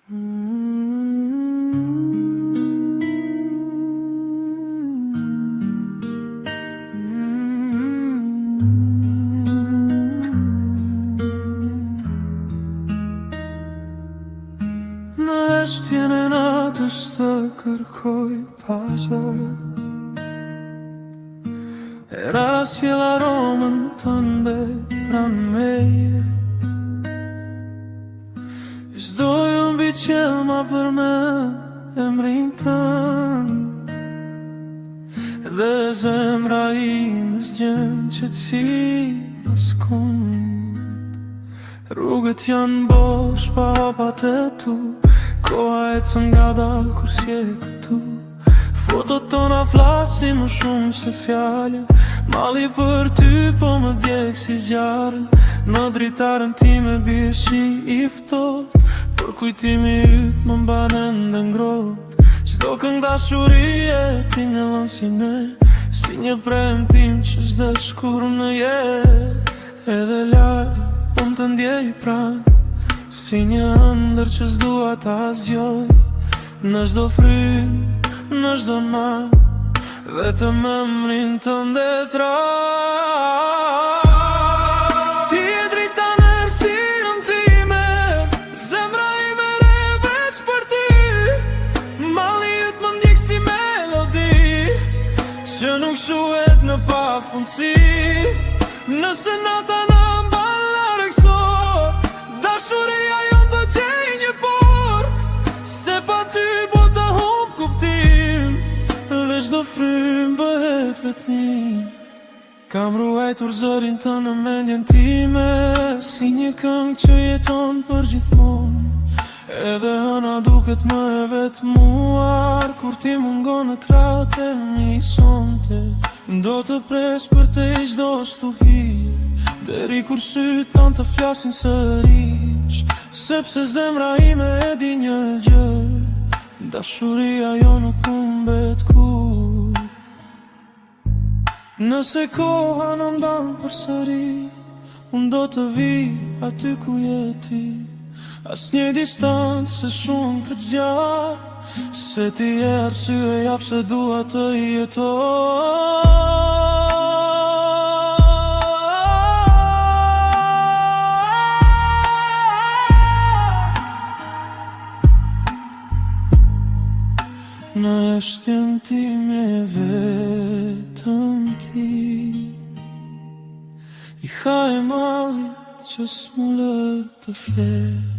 Në eshtjen e natës të kërkoj pazar, e ras fjell aromën tënde pranë meje. Zdoj mbi qell ma për me emrin tënd, dhe zemra ime s'gjen qetësi askund. Rrugët janë bosh pa hapat e tu, koha ecën nga dal kur s'je këtu. Fotot tona flasin më shumë se fjale, mali për ty po më djeg si zjarë. Në dritarën time bie shi i ftoht, për kujtimi yt më mban ende ngrohtë. Çdo këngë dashurie ti më lën si ne, si një premtim që s'desh kur në jetë. Edhe larg unë të ndjej pranë, si një ëndër që s'dua ta zgjoj. Në çdo frymë, në çdo natë, vetëm emrin tënde traj. Ti je drita në errësirën time, zemra ime re veç për ty. Malli yt më ndjek si melodi, që nuk shuhet në pafundsi. Nëse nata na mban larg sot, dashuria jon do gjej një port, se pa ty bota humb kuptim, dhe çdo frymë bëhet vetëm. Kam ruajtur zërin të në mendjen time, si një këngë që jeton për gjithmonë. Edhe hëna duket më e vetmuar, kur ti mungon në krahët e mi sonte. Do të pres për te çdo shtuhie, deri kur syt tanë të flasin sërish. Sepse zemra ime e di një gjë, dashuria jo nuk humbet kur. Nëse koha në mban përsëri, unë do të vi aty ku je ti. Asnjë distancë se shumë këtë zjarë, se ti e arsye pse dua të jetoj. Në eshtjen time vetëm ti, i ha e mallit që s'mu lë të flet.